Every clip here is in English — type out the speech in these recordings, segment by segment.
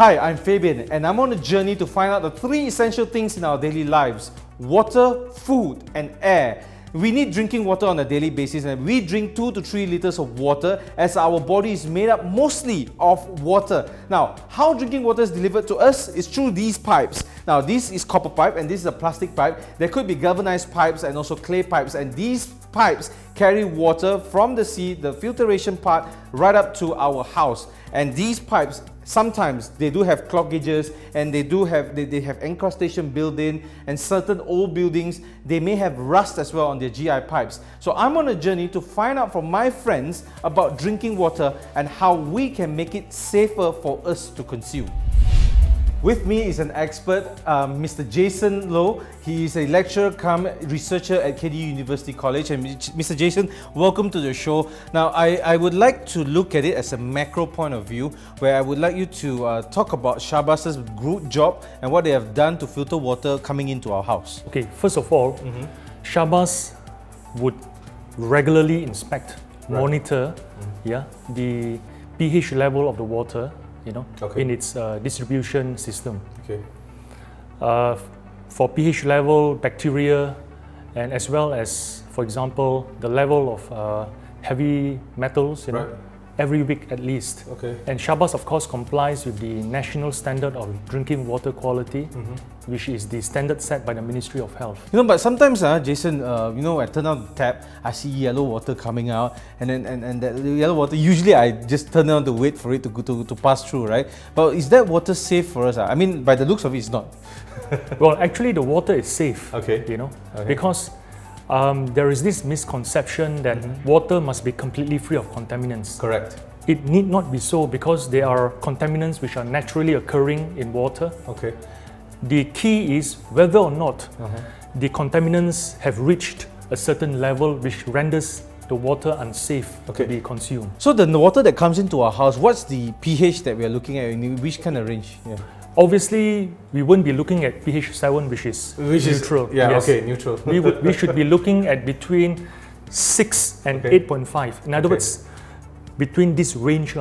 Hi, I'm Fabian and I'm on a journey to find out the 3 essential things in our daily lives: water, food and air. We need drinking water on a daily basis, and we drink 2 to 3 liters of water as our body is made up mostly of water. Now, how drinking water is delivered to us is through these pipes. Now, this is copper pipe and this is a plastic pipe. There could be galvanized pipes and also clay pipes, and these pipes carry water from the sea, the filtration part, right up to our house. And these pipes, sometimes they do have clog gauges, and they have encrustation built in, and certain old buildings, they may have rust as well on their GI pipes. So I'm on a journey to find out from my friends about drinking water and how we can make it safer for us to consume. With me is an expert, Mr. Jason Low. He is a lecturer come researcher at KDU University College. And Mr. Jason, welcome to the show. Now, I would like to look at it as a macro point of view, where I would like you to talk about Shahbaz's good job and what they have done to filter water coming into our house. Okay, first of all, Shahbaz would regularly inspect, monitor the pH level of the water, in its distribution system. Okay. For pH level, bacteria, and as well as, for example, the level of heavy metals, every week at least. Okay. And Shahbaz, of course, complies with the national standard of drinking water quality, which is the standard set by the Ministry of Health. But sometimes, Jason, I turn on the tap, I see yellow water coming out, and then that yellow water, usually I just turn on to wait for it to pass through, right? But is that water safe for us? I mean, by the looks of it, it's not. Well, actually, the water is safe. Okay. Because there is this misconception that water must be completely free of contaminants. Correct. It need not be so, because there are contaminants which are naturally occurring in water. Okay. The key is whether or not the contaminants have reached a certain level which renders the water unsafe to be consumed. So the water that comes into our house, what's the pH that we are looking at? In which kind of range? Yeah. Obviously, we wouldn't be looking at pH 7, which is neutral. Neutral. we should be looking at between 6 and 8.5. In other words, between this range.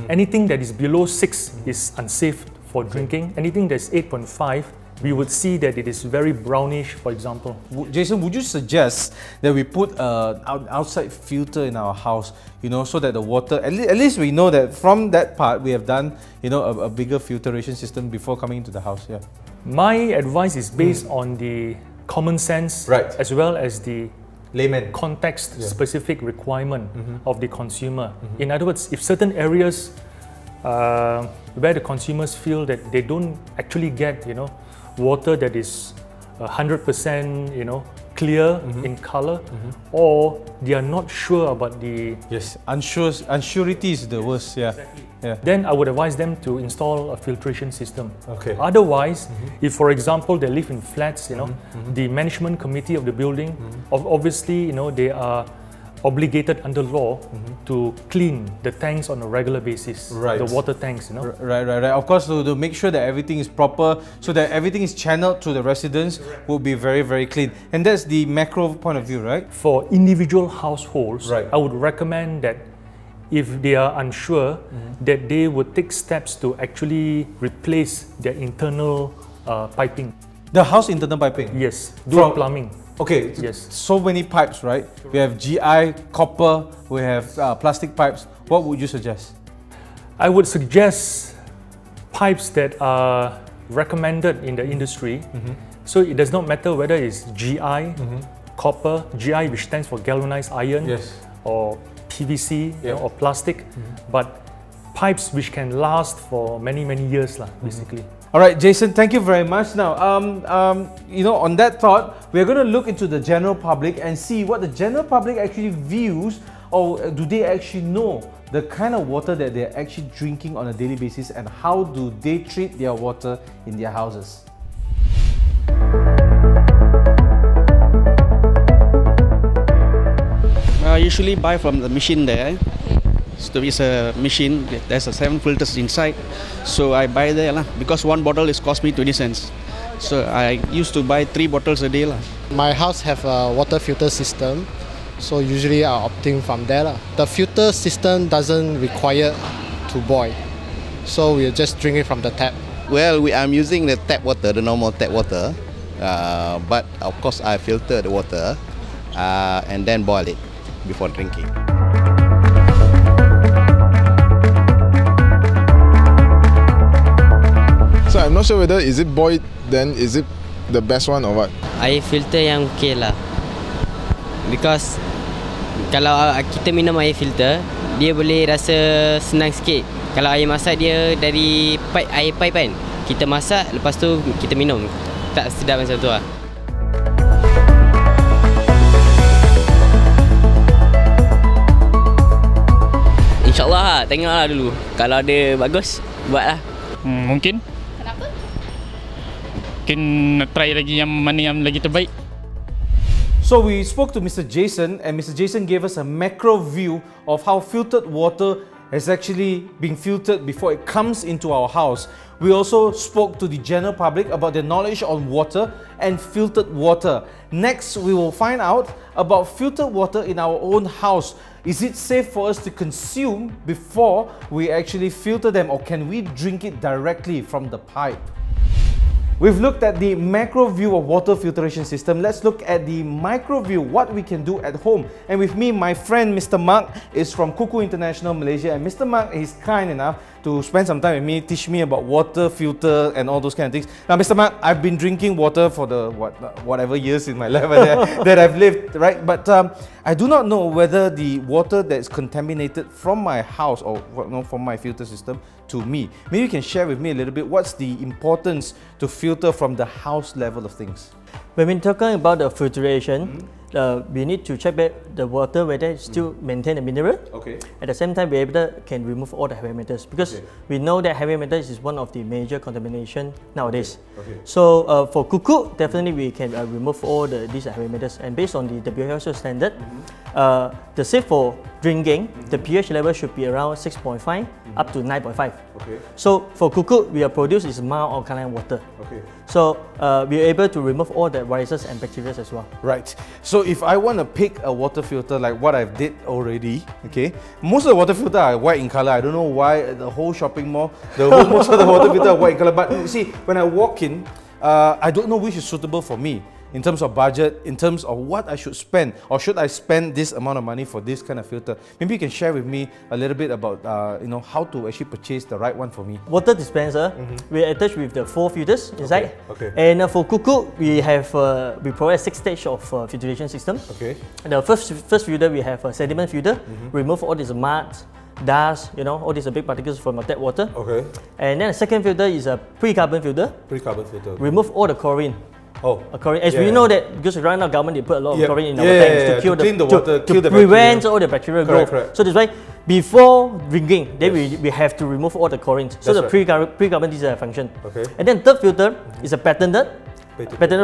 Anything that is below 6 is unsafe for drinking. Anything that's 8.5, we would see that it is very brownish, for example. Jason, would you suggest that we put an outside filter in our house, so that the water, at least we know that from that part we have done, a bigger filtration system before coming into the house? Yeah. My advice is based on the common sense, as well as the layman context-specific requirement of the consumer. In other words, if certain areas where the consumers feel that they don't actually get, water that is 100%, clear in color, or they are not sure about the... Yes, unsurety is the worst, Then I would advise them to install a filtration system. Okay. Otherwise, if, for example, they live in flats, the management committee of the building, obviously, they are obligated under law to clean the tanks on a regular basis, the water tanks, Right. Of course, to make sure that everything is proper, so that everything is channeled to the residents, will be very, very clean. And that's the macro point of view, right? For individual households, I would recommend that if they are unsure, that they would take steps to actually replace their internal piping. The house internal piping? Yes, do plumbing. Okay, so many pipes, right? We have GI, copper, we have plastic pipes. What would you suggest? I would suggest pipes that are recommended in the industry. So it does not matter whether it's GI, copper, GI, which stands for galvanized iron, or PVC, or plastic, but pipes which can last for many, many years, basically. All right, Jason, thank you very much. Now, on that thought, we're going to look into the general public and see what the general public actually views, or do they actually know the kind of water that they're actually drinking on a daily basis, and how do they treat their water in their houses. I usually buy from the machine there. So it's a machine, there's 7 filters inside. So I buy there because one bottle is cost me 20 cents. So I used to buy 3 bottles a day. My house have a water filter system. So usually I opting from there. The filter system doesn't require to boil. so we'll just drink it from the tap. Well, I'm using the tap water, the normal tap water, but of course I filter the water and then boil it before drinking. So I'm not sure whether is it boiled, then is it the best one or what? Air filter yang okay lah. Because kalau kita minum air filter, dia boleh rasa senang sikit. Kalau air masak dia dari air pipe kan, kita masak lepas tu kita minum. Tak sedap macam tu lah. InsyaAllah lah, tengoklah dulu. Kalau ada bagus, buatlah. Mungkin. Kenapa? Mungkin try lagi yang mana yang lagi terbaik. So we spoke to Mr. Jason, and Mr. Jason gave us a macro view of how filtered water is actually being filtered before it comes into our house. We also spoke to the general public about their knowledge on water and filtered water. Next, we will find out about filtered water in our own house. Is it safe for us to consume before we actually filter them, or can we drink it directly from the pipe? We've looked at the macro view of water filtration system. Let's look at the micro view, what we can do at home. And with me, my friend Mr. Mark is from Kuku International Malaysia. And Mr. Mark is kind enough to spend some time with me, teach me about water filter and all those kind of things. Now, Mr. Mark, I've been drinking water for the whatever years in my life that I've lived, right? But I do not know whether the water that's contaminated from my house or from my filter system to me. Maybe you can share with me a little bit what's the importance to filter from the house level of things. When we're talking about the filtration, we need to check back the water whether it still maintain the mineral. Okay. At the same time, we can remove all the heavy metals, because we know that heavy metals is one of the major contamination nowadays. Okay. So for Kuku, definitely we can remove all these heavy metals, and based on the WHO standard, the safe for drinking, the pH level should be around 6.5 up to 9.5. Okay. So for Kuku, we are produced is mild alkaline water. Okay. So we are able to remove all the viruses and bacteria as well. Right. So if I want to pick a water filter like what I've did already, okay, most of the water filter are white in color. I don't know why the whole shopping mall, most of the water filter are white in color. But you see, when I walk in, I don't know which is suitable for me in terms of budget, in terms of what I should spend, or should I spend this amount of money for this kind of filter. Maybe you can share with me a little bit about how to actually purchase the right one for me. Water dispenser, we attach with the 4 filters inside. Okay. And for Kuku, we provide 6 stage of filtration system. Okay. The first filter, we have a sediment filter, remove all these mud, dust, all these big particles from the tap water. Okay. And then the second filter is a pre-carbon filter. Pre-carbon filter. Okay. Remove all the chlorine. Oh, chlorine. As we know that, because right now government they put a lot of chlorine in our Yeah, tanks to to clean the water, kill the prevent bacteria. all the bacterial Correct, growth. correct. So that's why before drinking, then we have to remove all the chlorine. So That's the pre-carbon this is a function. Okay. And then third filter is a patented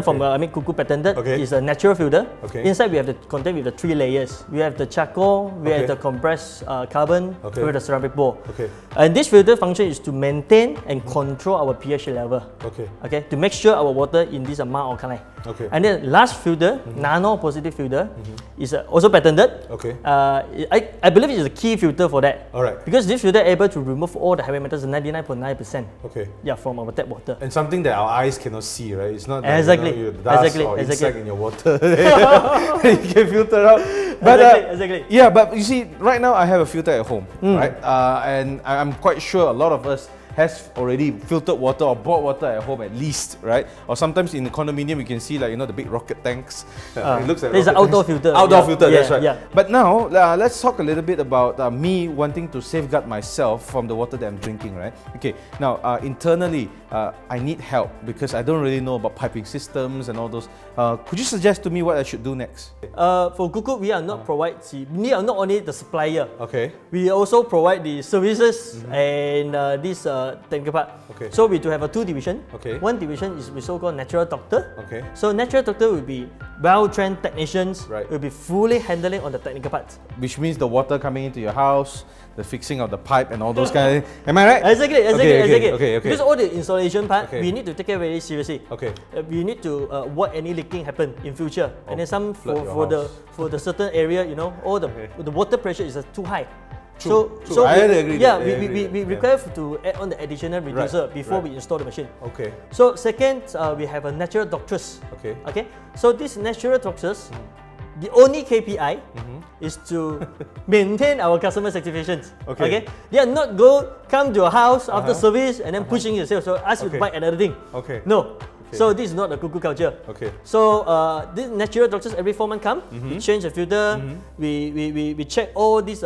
from okay. Kuku patented. Okay. Is a natural filter. Okay. Inside we have the content with the 3 layers. We have the charcoal, we have the compressed carbon, Okay. we have the ceramic bore. Okay. And this filter function is to maintain and control our pH level. Okay. Okay, to make sure our water in this mild alkaline. Okay. And then last filter, nano positive filter, is also patented. Okay. I believe it's a key filter for that. Alright. Because this filter able to remove all the heavy metals 99.9%. Okay. Yeah, from our tap water. And something that our eyes cannot see, right? It's not Exactly. you dust Exactly. or Exactly. insect in your water. You can filter out. But, Exactly. Yeah, but you see, right now I have a filter at home, right? And I'm quite sure a lot of us has already filtered water or bought water at home at least, right? Or sometimes in the condominium you can see the big rocket tanks. It looks like there's an outdoor filter. Outdoor Yeah. filter, that's Yeah, right. yeah. But now let's talk a little bit about me wanting to safeguard myself from the water that I'm drinking, right? Okay, now internally I need help because I don't really know about piping systems and all those. Could you suggest to me what I should do next? For Kuku, we are not we are not only the supplier. Okay. We also provide the services and this technical part. Okay. So we do have a 2 division. Okay. One division is we so-called natural doctor. Okay. So natural doctor will be well-trained technicians. Right. Will be fully handling on the technical parts. Which means the water coming into your house, the fixing of the pipe and all those kind of things. Am I right? Exactly. Okay. Because all the installation part, Okay. we need to take it very seriously. Okay. We need to avoid any leaking happen in future. And then some flood your for house. the certain area, all the water pressure is too high. True. I agree. Yeah, we require to add on the additional reducer before we install the machine. Okay. So second, we have a natural Doctress. Okay. Okay. So this natural Doctress, the only KPI is to maintain our customer satisfactions. Okay. They are not come to your house after service and then pushing yourself. So ask you to buy another thing. Okay. No. So this is not a cuckoo culture. Okay. So this natural Doctress every 4 months come. We change the filter. We check all these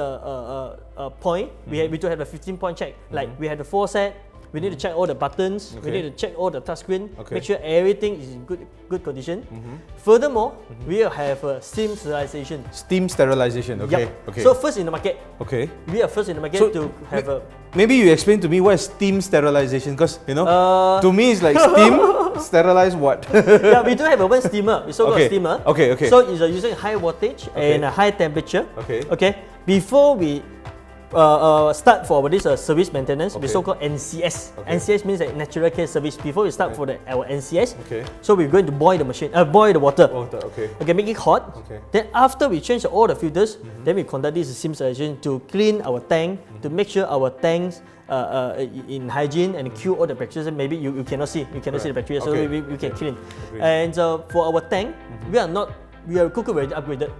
point. We do have a 15-point check. Like we have the faucet. We need to check all the buttons. We need to check all the touchscreen. Make sure everything is in good condition. Furthermore, we have steam sterilization. Steam sterilization. Okay. Yep. Okay. So first in the market. Okay. We are first in the market to have a. Maybe you explain to me what is steam sterilization, because to me it's like steam sterilize what? Yeah, we do have a one steamer. We so-called steamer. Okay. So it's using high wattage and a high temperature. Okay. Before we start for this service maintenance, we so-called NCS. NCS means like natural care service. Before we start for our NCS, so we're going to boil the machine, boil the water. Okay, make it hot. Then after we change all the filters, then we conduct this steam sterilization to clean our tank, to make sure our tanks in hygiene and kill all the bacteria. Maybe you cannot see, the bacteria, so we can clean. And for our tank, we are cooker ready upgraded.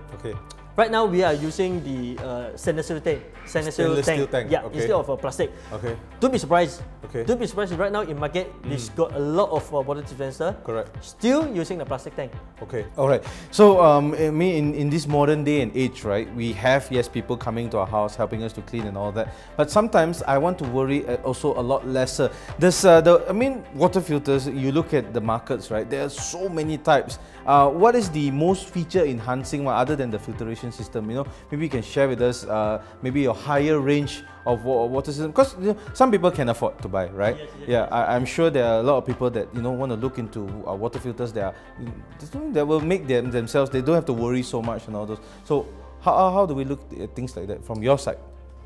Right now we are using the stainless steel tank. Yeah, instead of plastic. Don't be surprised. Don't be surprised. Right now in market, it's got a lot of water dispenser. Still using the plastic tank. All right. So in this modern day and age, right, we have people coming to our house, helping us to clean and all that. But sometimes I want to worry also a lot lesser. There's water filters. You look at the markets, right? There are so many types. What is the most feature enhancing one other than the filtration system? Maybe you can share with us maybe a higher range of water system, because some people can afford to buy, right? I'm sure there are a lot of people that want to look into water filters that will make themselves, they don't have to worry so much and all those. So how do we look at things like that from your side?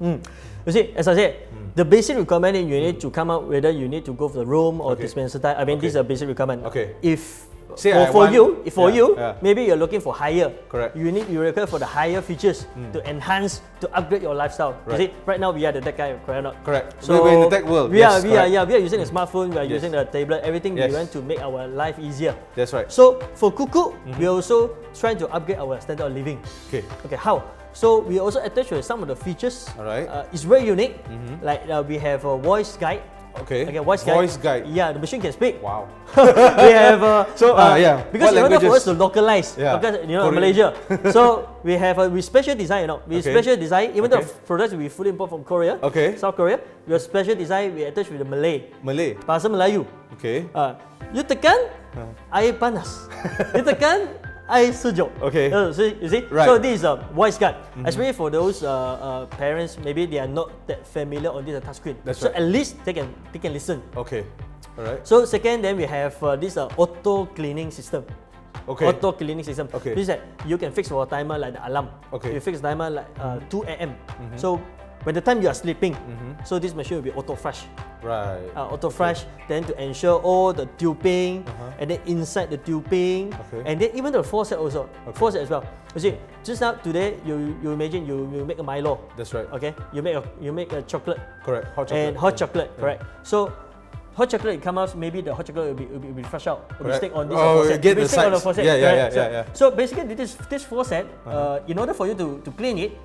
You see, as I said, the basic requirement you need to come out whether you need to go for the room or dispenser type. I mean, this is a basic requirement. If for you, maybe you're looking for higher. You require for the higher features to enhance, to upgrade your lifestyle. You see, right now we are the tech guy, correct? So we're in the tech world. We are using a smartphone. We are using the tablet. Everything we want to make our life easier. That's right. So for Cuckoo, we also trying to upgrade our standard of living. Okay, how? So we also attach with some of the features. It's very unique. Like we have a voice guide. Voice guide. Yeah, the machine can speak. Wow. We have because in order for us to localize, because Malaysia, so we have we special design. We special design. Even though products we fully import from Korea, South Korea, we have special design. We attach with the Malay. Bahasa Melayu. You tekan, air panas. You tekan, air sejuk. You see? So this is a voice guide, especially for those parents, maybe they are not that familiar on this touchscreen. So at least they can listen. So second, then we have this auto cleaning system. Auto cleaning system. This is that you can fix for a timer like the alarm. You fix the timer like 2 AM. So when the time you are sleeping, so this machine will be auto flush. Auto flush, then to ensure all the tubing, and then inside the tubing, and then even the faucet also, faucet as well. You see, just now today you imagine you make a Milo. That's right. You make a chocolate. Correct. Hot chocolate. And hot chocolate. Correct. So hot chocolate comes out, maybe the hot chocolate will be flushed out. Will be stick on this faucet. Get the sides. Yeah. So basically, this faucet, in order for you to clean it,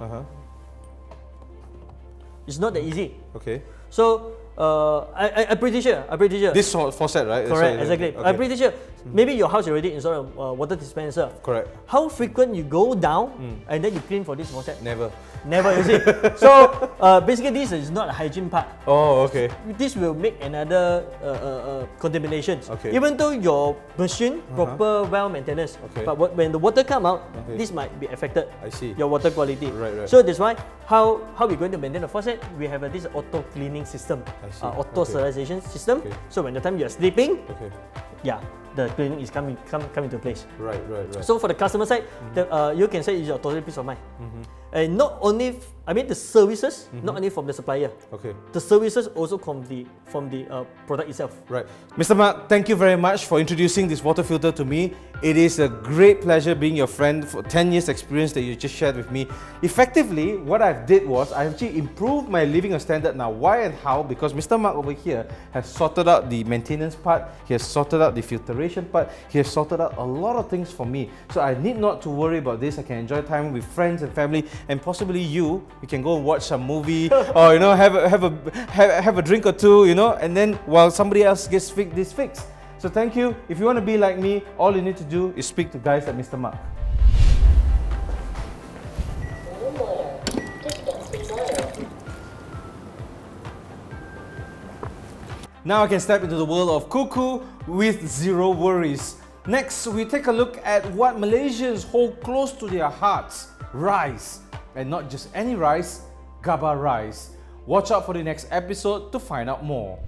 it's not that easy. So I'm pretty sure. This faucet, right? Correct, exactly. I'm pretty sure. Maybe your house already installed a water dispenser. Correct. How frequent you go down and then you clean for this faucet? Never, you see. So basically, this is not a hygiene part. This will make another contamination. Even though your machine proper well maintenance, but when the water come out, this might be affected. I see. Your water quality. Right. So that's why how we're going to maintain the faucet? We have this auto cleaning system, auto sterilization system. So when the time you are sleeping, the cleaning is coming into place. Right. So for the customer side, you can say it's your total peace of mind. And not only, the services, not only from the supplier. The services also from the product itself. Right. Mr. Mark, thank you very much for introducing this water filter to me. It is a great pleasure being your friend for 10 years experience that you just shared with me. Effectively, what I did was I actually improved my living standard now. Why and how? Because Mr. Mark over here has sorted out the maintenance part, he has sorted out the filtration part, he has sorted out a lot of things for me. So I need not to worry about this. I can enjoy time with friends and family, and possibly you can go and watch a movie or have a drink or two, and then while somebody else gets this fixed. So thank you. If you want to be like me, all you need to do is speak to guys like Mr. Mark. Now I can step into the world of cuckoo with zero worries. Next, we take a look at what Malaysians hold close to their hearts: rice. And not just any rice, Gabba rice. Watch out for the next episode to find out more.